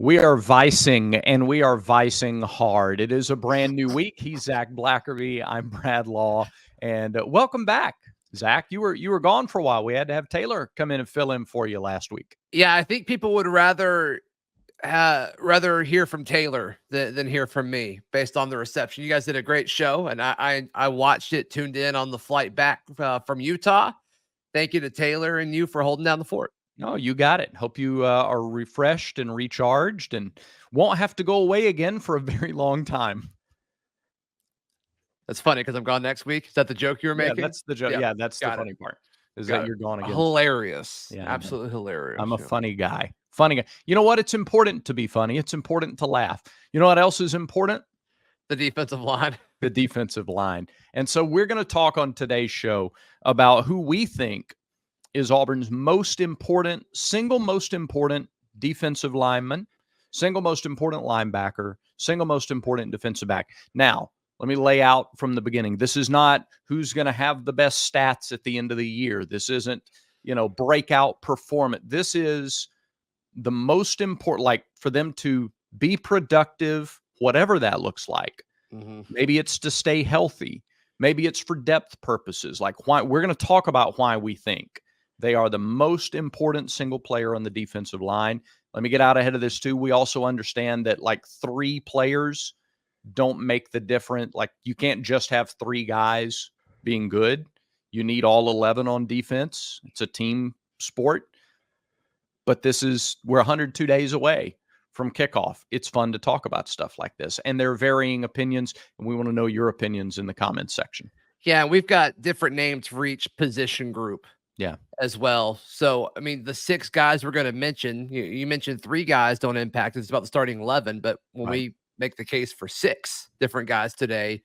We are vicing, and we are vicing hard. It is a brand new week. He's Zach Blackerby. I'm Brad Law, and welcome back, Zach. You were gone for a while. We had to have Taylor come in and fill in for you last week. Yeah, I think people would rather hear from Taylor than hear from me based on the reception. You guys did a great show, and I watched it, tuned in on the flight back from Utah. Thank you to Taylor and you for holding down the fort. No, you got it. Hope you are refreshed and recharged and won't have to go away again for a very long time. That's funny because I'm gone next week. Is that the joke you were making? Yeah, that's the joke. Yeah, that's the funny part. Is that you're gone again. Hilarious. Yeah, absolutely hilarious. I'm a funny guy. Funny guy. You know what? It's important to be funny. It's important to laugh. You know what else is important? The defensive line. The defensive line. And so we're going to talk on today's show about who we think is Auburn's single most important defensive lineman, single most important linebacker, single most important defensive back. Now, let me lay out from the beginning. This is not who's going to have the best stats at the end of the year. This isn't, breakout performance. This is the most important, like for them to be productive, whatever that looks like. Mm-hmm. Maybe it's to stay healthy. Maybe it's for depth purposes. Like why we're going to talk about why we think they are the most important single player on the defensive line. Let me get out ahead of this too. We also understand that like 3 players don't make the difference. Like you can't just have 3 guys being good. You need all 11 on defense. It's a team sport. But we're 102 days away from kickoff. It's fun to talk about stuff like this. And there are varying opinions, and we want to know your opinions in the comments section. Yeah, we've got different names for each position group. Yeah, as well. So, I mean, the 6 guys we're going to mention, you mentioned 3 guys don't impact. It's about the starting 11, but when we make the case for 6 different guys today, I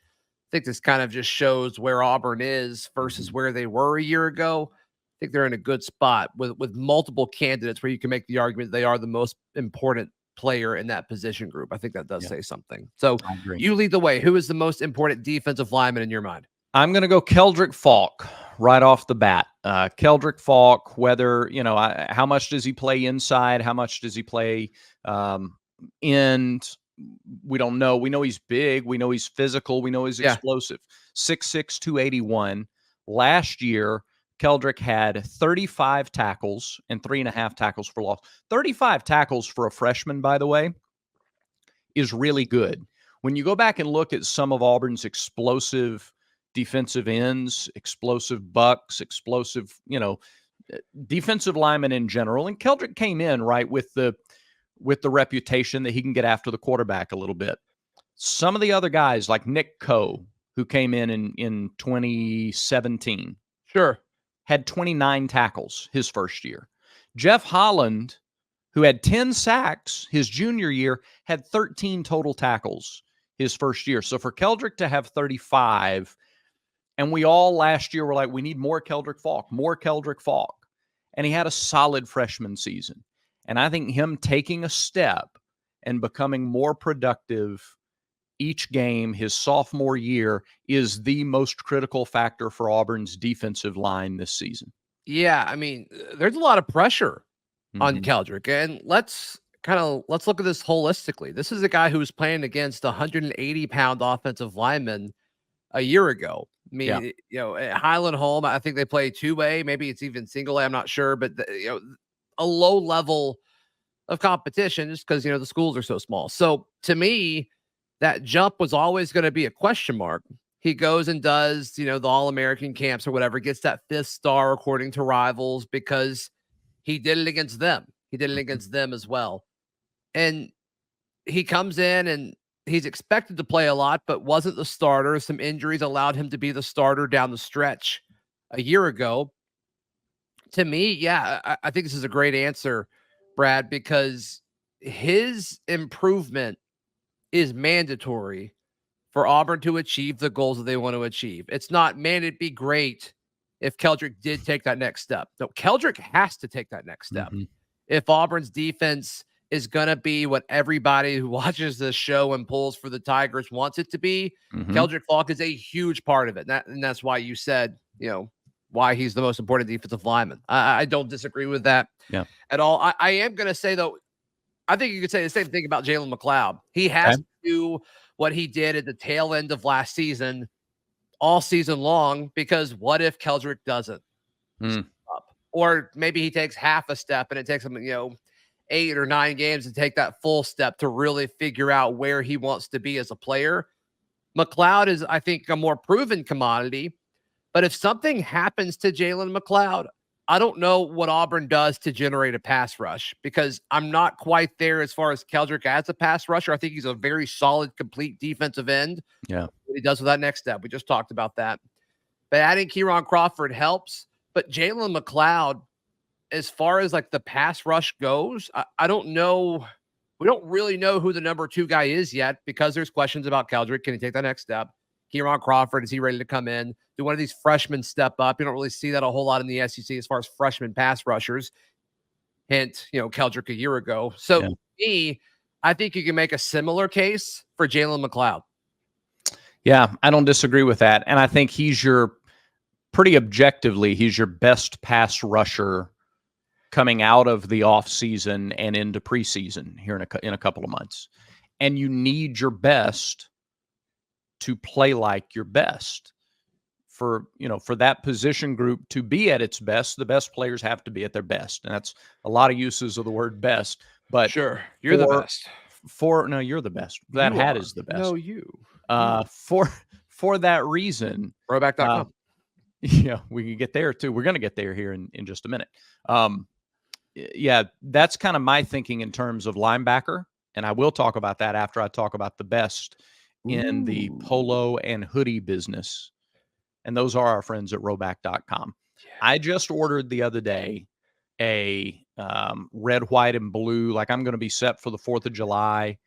think this kind of just shows where Auburn is versus where they were a year ago. I think they're in a good spot with multiple candidates where you can make the argument they are the most important player in that position group. I think that does say something. So you lead the way. Who is the most important defensive lineman in your mind? I'm going to go Keldrick Faulk right off the bat. Keldrick Faulk, whether, how much does he play inside? How much does he play end? We don't know. We know he's big. We know he's physical. We know he's explosive. 6'6", 281. Last year, Keldrick had 35 tackles and 3.5 tackles for loss. 35 tackles for a freshman, by the way, is really good. When you go back and look at some of Auburn's explosive defensive ends, explosive bucks, explosive, defensive linemen in general. And Keldrick came in with the reputation that he can get after the quarterback a little bit. Some of the other guys like Nick Coe, who came in 2017. Sure. Had 29 tackles his first year. Jeff Holland, who had 10 sacks his junior year, had 13 total tackles his first year. So for Keldrick to have 35, and we all last year were like, we need more Keldrick Faulk. And he had a solid freshman season. And I think him taking a step and becoming more productive each game his sophomore year is the most critical factor for Auburn's defensive line this season. Yeah, I mean, there's a lot of pressure on Keldrick. And let's look at this holistically. This is a guy who was playing against a 180-pound offensive lineman a year ago. I mean, at Highland Home, I think they play 2A. Maybe it's even single A. I'm not sure, but a low level of competition just because, the schools are so small. So to me, that jump was always going to be a question mark. He goes and does, the All-American camps or whatever, gets that 5th star according to Rivals because he did it against them. He did it against them as well. And he comes in and he's expected to play a lot, but wasn't the starter. Some injuries allowed him to be the starter down the stretch a year ago. To me, I think this is a great answer, Brad, because his improvement is mandatory for Auburn to achieve the goals that they want to achieve. It's not, man, it'd be great if Keldrick did take that next step. No, Keldrick has to take that next step. If Auburn's defense is going to be what everybody who watches this show and pulls for the Tigers wants it to be, Keldrick Faulk is a huge part of it. And that's why you said, why he's the most important defensive lineman. I don't disagree with that at all. I am going to say, though, I think you could say the same thing about Jalen McLeod. He has to do what he did at the tail end of last season, all season long, because what if Keldrick doesn't step up? Or maybe he takes half a step and it takes him, 8 or 9 games to take that full step to really figure out where he wants to be as a player. McLeod is, I think, a more proven commodity. But if something happens to Jalen McLeod, I don't know what Auburn does to generate a pass rush, because I'm not quite there as far as Keldrick as a pass rusher. I think he's a very solid, complete defensive end. Yeah. What he does with that next step. We just talked about that. But adding Kieran Crawford helps. But Jalen McLeod, as far as like the pass rush goes, I don't know. We don't really know who the number 2 guy is yet, because there's questions about Keldrick. Can he take that next step? Kieran Crawford, is he ready to come in? Do one of these freshmen step up? You don't really see that a whole lot in the SEC as far as freshman pass rushers. Hint, Keldrick a year ago. So me, I think you can make a similar case for Jalen McLeod. Yeah, I don't disagree with that. And I think he's pretty objectively, he's your best pass rusher coming out of the offseason and into preseason here in a couple of months. And you need your best to play like your best. For that position group to be at its best, the best players have to be at their best. And that's a lot of uses of the word best. But sure, you're the best. No, you're the best. That hat is the best. No, you. For that reason. Throwback.com. Yeah, we can get there too. We're going to get there here in just a minute. Yeah, that's kind of my thinking in terms of linebacker. And I will talk about that after I talk about the best in the polo and hoodie business. And those are our friends at rowback.com. Yeah. I just ordered the other day a red, white, and blue, like I'm going to be set for the 4th of July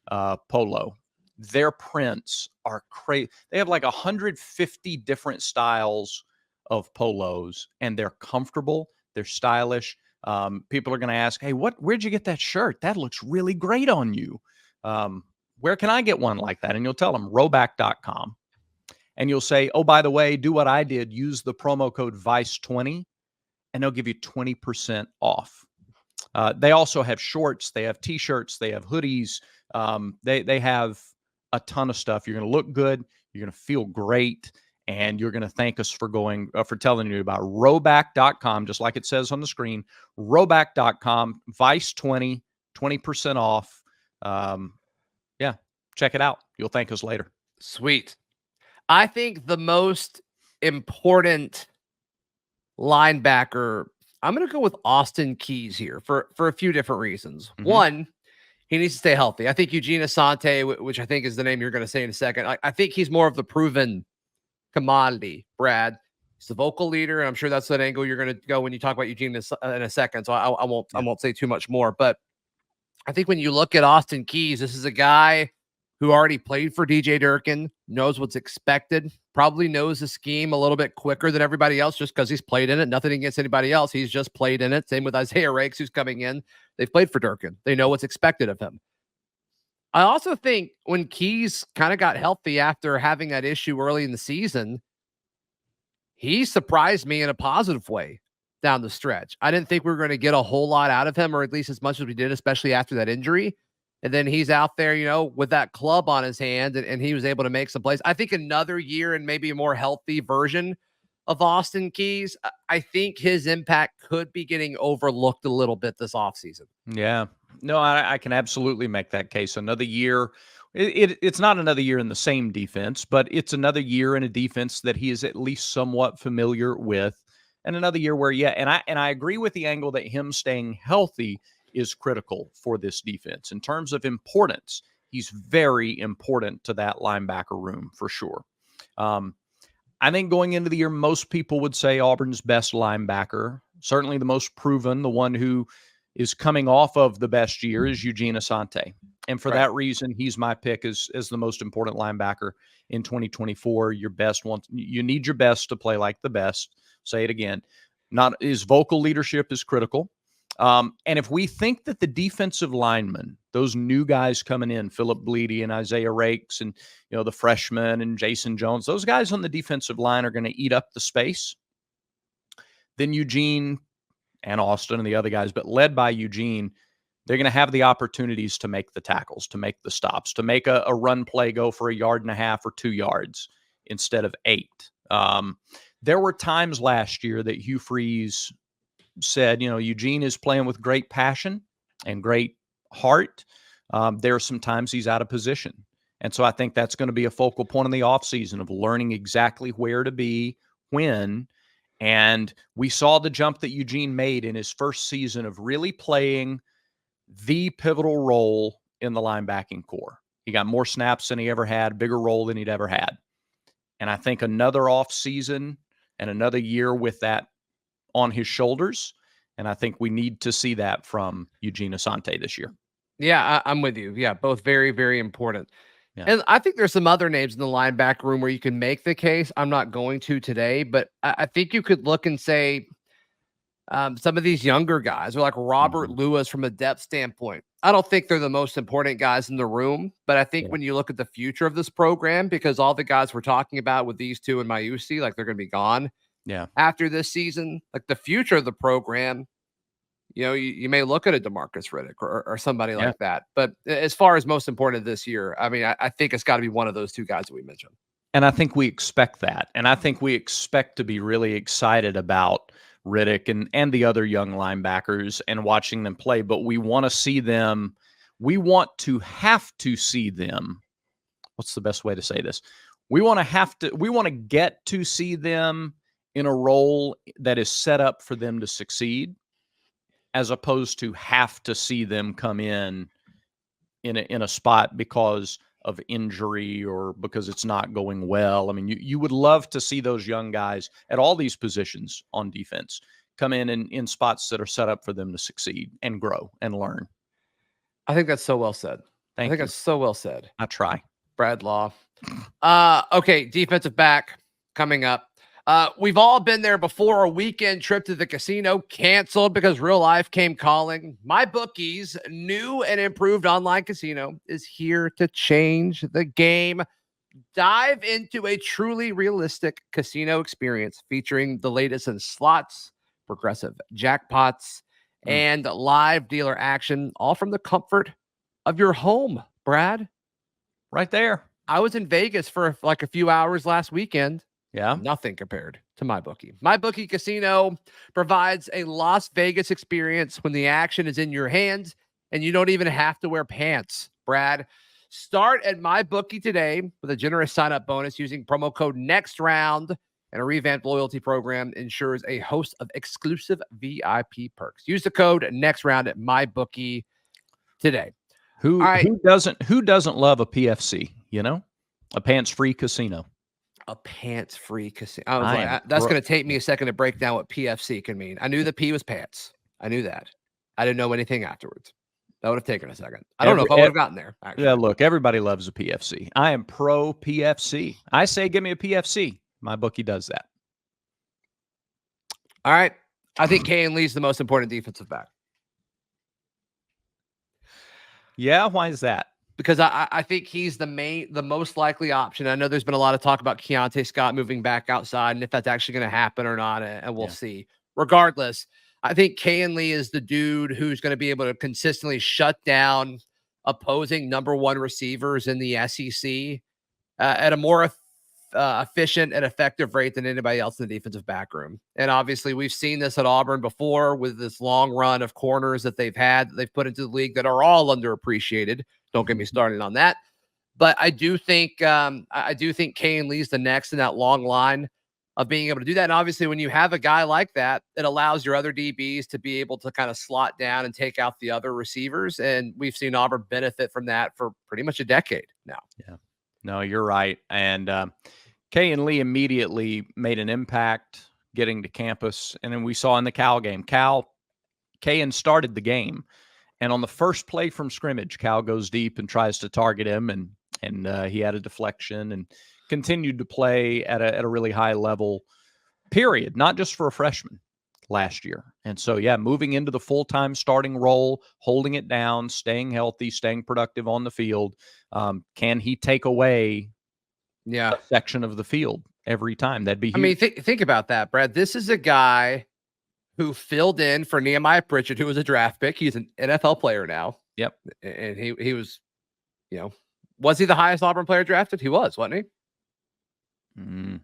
polo. Their prints are crazy. They have like 150 different styles of polos, and they're comfortable. They're stylish. People are going to ask, hey, where'd you get that shirt? That looks really great on you. Where can I get one like that? And you'll tell them rowback.com. And you'll say, oh, by the way, do what I did. Use the promo code VICE20, and they'll give you 20% off. They also have shorts. They have T-shirts. They have hoodies. They have a ton of stuff. You're going to look good. You're going to feel great. And you're going to thank us for telling you about rowback.com, just like it says on the screen. Rowback.com, VICE20, 20% off. Yeah, check it out. You'll thank us later. Sweet. I think the most important linebacker, I'm going to go with Austin Keys here for a few different reasons. Mm-hmm. One, he needs to stay healthy. I think Eugene Asante, which I think is the name you're going to say in a second, I think he's more of the proven commodity, Brad. He's the vocal leader, and I'm sure that's that angle you're going to go when you talk about Eugene in a second. So I won't say too much more. But I think when you look at Austin Keys, this is a guy who already played for DJ Durkin, knows what's expected, probably knows the scheme a little bit quicker than everybody else just because he's played in it. Nothing against anybody else. He's just played in it. Same with Isaiah Rakes, who's coming in. They've played for Durkin. They know what's expected of him. I also think when Keys kind of got healthy after having that issue early in the season, he surprised me in a positive way down the stretch. I didn't think we were going to get a whole lot out of him, or at least as much as we did, especially after that injury. And then he's out there, with that club on his hand, and he was able to make some plays. I think another year and maybe a more healthy version of Austin Keys, I think his impact could be getting overlooked a little bit this offseason. Yeah. No, I can absolutely make that case. Another year. It's not another year in the same defense, but it's another year in a defense that he is at least somewhat familiar with. And another year where, and I agree with the angle that him staying healthy is critical for this defense. In terms of importance, he's very important to that linebacker room for sure. I think going into the year, most people would say Auburn's best linebacker, certainly the most proven, the one who is coming off of the best year, is Eugene Asante. And for that reason, he's my pick as the most important linebacker in 2024. Your best one. You need your best to play like the best. Say it again. His vocal leadership is critical. And if we think that the defensive linemen, those new guys coming in, Philip Bleedy and Isaiah Rakes and, the freshmen and Jason Jones, those guys on the defensive line are going to eat up the space, then Eugene and Austin and the other guys, but led by Eugene, They're going to have the opportunities to make the tackles, to make the stops, to make a run play go for 1.5 yards or 2 yards instead of 8. There were times last year that Hugh Freeze said, Eugene is playing with great passion and great heart. There are some times he's out of position. And so I think that's going to be a focal point in the offseason of learning exactly where to be, when. And we saw the jump that Eugene made in his first season of really playing the pivotal role in the linebacking core. He got more snaps than he ever had, bigger role than he'd ever had. And I think another off season and another year with that on his shoulders. And I think we need to see that from Eugene Asante this year. Yeah, I'm with you. Yeah, both very, very important. Yeah. And I think there's some other names in the linebacker room where you can make the case. I'm not going to today, but I think you could look and say some of these younger guys are like Robert Lewis from a depth standpoint. I don't think they're the most important guys in the room, but I think when you look at the future of this program, because all the guys we're talking about with these two and Mayusi, like they're going to be gone after this season, like the future of the program, you may look at a DeMarcus Riddick or somebody like that. But as far as most important this year, I mean, I think it's got to be one of those two guys that we mentioned. And I think we expect that. And I think we expect to be really excited about Riddick and the other young linebackers and watching them play. But we want to see them. We want to have to see them. What's the best way to say this? We want to get to see them in a role that is set up for them to succeed, as opposed to have to see them come in a spot because of injury or because it's not going well. I mean, you would love to see those young guys at all these positions on defense come in spots that are set up for them to succeed and grow and learn. I think that's so well said. I think that's so well said. I try. Brad Law. Okay, defensive back coming up. We've all been there before. A weekend trip to the casino canceled because real life came calling. MyBookie's new and improved online casino is here to change the game. Dive into a truly realistic casino experience featuring the latest in slots, progressive jackpots, and live dealer action, all from the comfort of your home, Brad. Right there. I was in Vegas for like a few hours last weekend. Yeah. Nothing compared to MyBookie. MyBookie Casino provides a Las Vegas experience when the action is in your hands and you don't even have to wear pants, Brad. Start at MyBookie today with a generous sign-up bonus using promo code NEXTROUND, and a revamped loyalty program ensures a host of exclusive VIP perks. Use the code NEXTROUND at MyBookie today. Who doesn't love a PFC, a pants-free casino? A pants-free casino. I was like, that's going to take me a second to break down what PFC can mean. I knew the P was pants. I knew that. I didn't know anything afterwards. That would have taken a second. I don't know if I would have gotten there. Actually. Yeah, look, everybody loves a PFC. I am pro PFC. I say give me a PFC. MyBookie does that. All right. I think Kayin Lee's the most important defensive back. Yeah, why is that? Because I think he's the most likely option. I know there's been a lot of talk about Keontae Scott moving back outside and if that's actually going to happen or not, and we'll see. Regardless, I think Kayin Lee is the dude who's going to be able to consistently shut down opposing number one receivers in the SEC at a more efficient and effective rate than anybody else in the defensive back room. And obviously, we've seen this at Auburn before with this long run of corners that they've put into the league that are all underappreciated. Don't get me started on that. But I do think Kayin Lee's the next in that long line of being able to do that. And obviously, when you have a guy like that, it allows your other DBs to be able to kind of slot down and take out the other receivers. And we've seen Auburn benefit from that for pretty much a decade now. Yeah, no, you're right. And Kayin Lee immediately made an impact getting to campus. And then we saw in the Cal game, Kayin started the game. And on the first play from scrimmage, Cal goes deep and tries to target him, and he had a deflection and continued to play at a really high level, period, not just for a freshman last year. And so, moving into the full-time starting role, holding it down, staying healthy, staying productive on the field. Can he take away a section of the field every time? That'd be huge. I mean, think about that, Brad. This is a guy who filled in for Nehemiah Pritchett, who was a draft pick. He's an NFL player now. Yep. And he was, was he the highest Auburn player drafted? He was, wasn't he?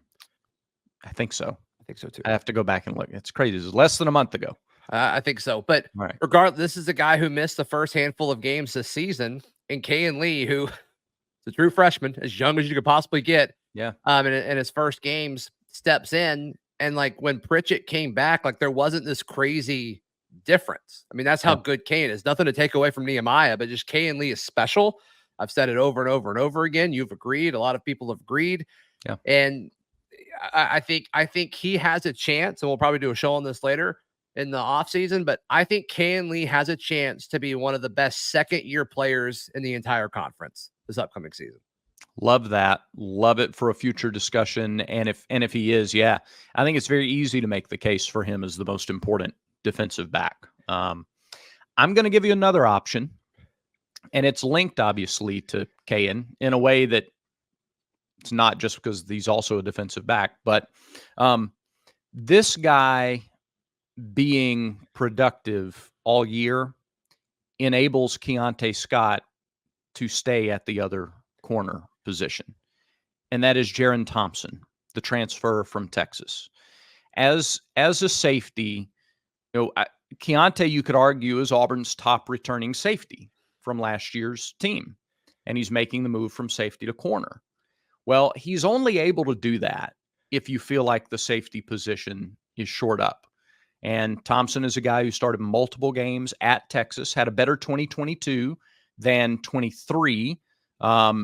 I think so. I think so too. I have to go back and look. It's crazy. It was less than a month ago. I think so. But regardless, this is a guy who missed the first handful of games this season. And Kayan Lee, who is a true freshman, as young as you could possibly get. Yeah. In his first games, steps in. And like when Pritchett came back, like there wasn't this crazy difference. I mean, that's how good Kayan is. Nothing to take away from Nehemiah, but just Kayan Lee is special. I've said it over and over and over again. You've agreed. A lot of people have agreed. Yeah. And I think he has a chance, and we'll probably do a show on this later in the offseason, but I think Kayan Lee has a chance to be one of the best second-year players in the entire conference this upcoming season. Love that. Love it for a future discussion. And if he is, I think it's very easy to make the case for him as the most important defensive back. I'm going to give you another option, and it's linked obviously to Kayan in a way that it's not just because he's also a defensive back, but this guy being productive all year enables Keontae Scott to stay at the other corner position. And that is Jaron Thompson, the transfer from Texas. As a safety, Keontae, you could argue, is Auburn's top returning safety from last year's team. And he's making the move from safety to corner. Well, he's only able to do that if you feel like the safety position is short up. And Thompson is a guy who started multiple games at Texas, had a better 2022 than 23.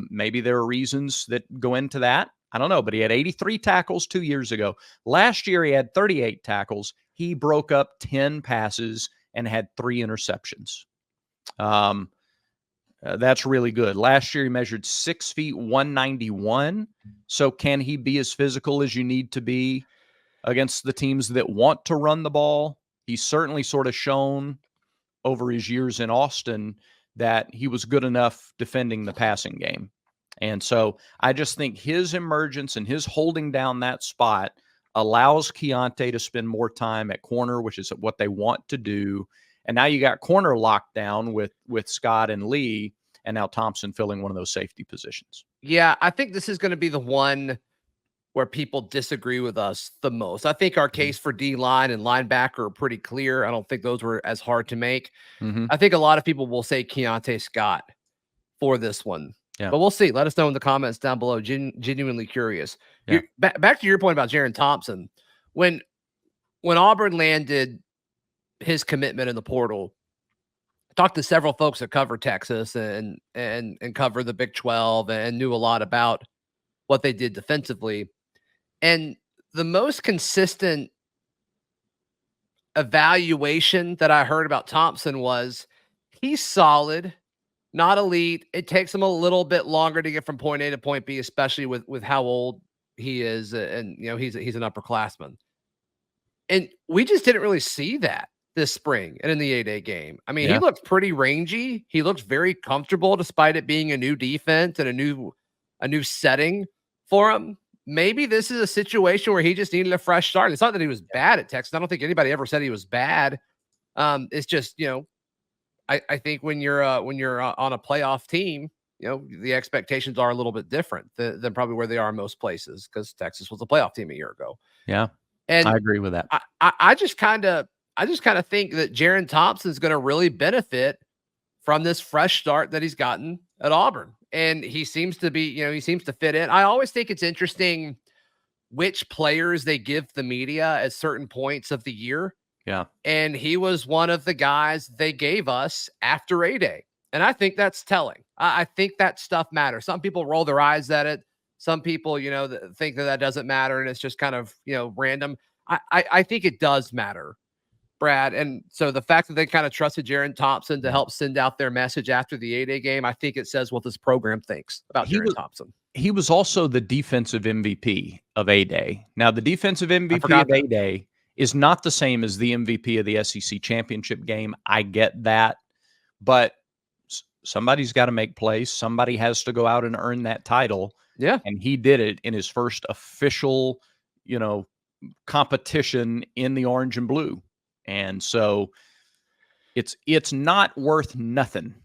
Maybe there are reasons that go into that. I don't know, but he had 83 tackles 2 years ago. Last year, he had 38 tackles. He broke up 10 passes and had 3 interceptions. That's really good. Last year, he measured 6 feet, 191. So can he be as physical as you need to be against the teams that want to run the ball? He's certainly sort of shown over his years in Austin that he was good enough defending the passing game. And so I just think his emergence and his holding down that spot allows Keontae to spend more time at corner, which is what they want to do. And now you got corner locked down with Scott and Lee, and now Thompson filling one of those safety positions. Yeah, I think this is going to be the one where people disagree with us the most. I think our case for D-line and linebacker are pretty clear. I don't think those were as hard to make. I think a lot of people will say Keontae Scott for this one. Yeah. But we'll see. Let us know in the comments down below. Genuinely curious. Yeah. Back to your point about Jaron Thompson. When Auburn landed his commitment in the portal, I talked to several folks that cover Texas and cover the Big 12 and knew a lot about what they did defensively. And the most consistent evaluation that I heard about Thompson was he's solid, not elite. It takes him a little bit longer to get from point A to point B, especially with how old he is. And, he's an upperclassman. And we just didn't really see that this spring and in the 8A game. I mean, he looked pretty rangy. He looked very comfortable despite it being a new defense and a new setting for him. Maybe this is a situation where he just needed a fresh start. It's not that he was bad at Texas. I don't think anybody ever said he was bad. It's just, I think when you're on a playoff team, the expectations are a little bit different than probably where they are in most places, because Texas was a playoff team a year ago. Yeah. And I agree with that. I just kind of think that Jaron Thompson is going to really benefit from this fresh start that he's gotten at Auburn. And he seems to be, he seems to fit in. I always think it's interesting which players they give the media at certain points of the year. Yeah. And he was one of the guys they gave us after A-Day. And I think that's telling. I think that stuff matters. Some people roll their eyes at it. Some people, think that doesn't matter and it's just kind of, random. I think it does matter, Brad. And so the fact that they kind of trusted Jaron Thompson to help send out their message after the A-Day game, I think it says what this program thinks about Jaron Thompson. He was also the defensive MVP of A-Day. Now, the defensive MVP of A-Day is not the same as the MVP of the SEC championship game. I get that, but somebody's got to make plays. Somebody has to go out and earn that title. Yeah. And he did it in his first official, competition in the orange and blue. And so it's not worth nothing.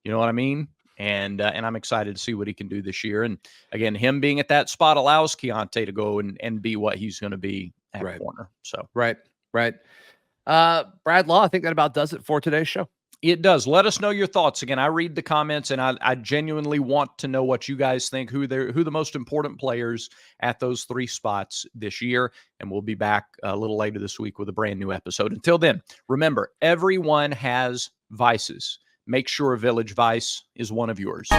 You know what I mean? And I'm excited to see what he can do this year. And again, him being at that spot allows Keontae to go and be what he's going to be at corner. So right. Brad Law, I think that about does it for today's show. It does. Let us know your thoughts. Again, I read the comments, and I genuinely want to know what you guys think, who the most important players at those 3 spots this year. And we'll be back a little later this week with a brand new episode. Until then, remember, everyone has vices. Make sure a Village Vice is one of yours.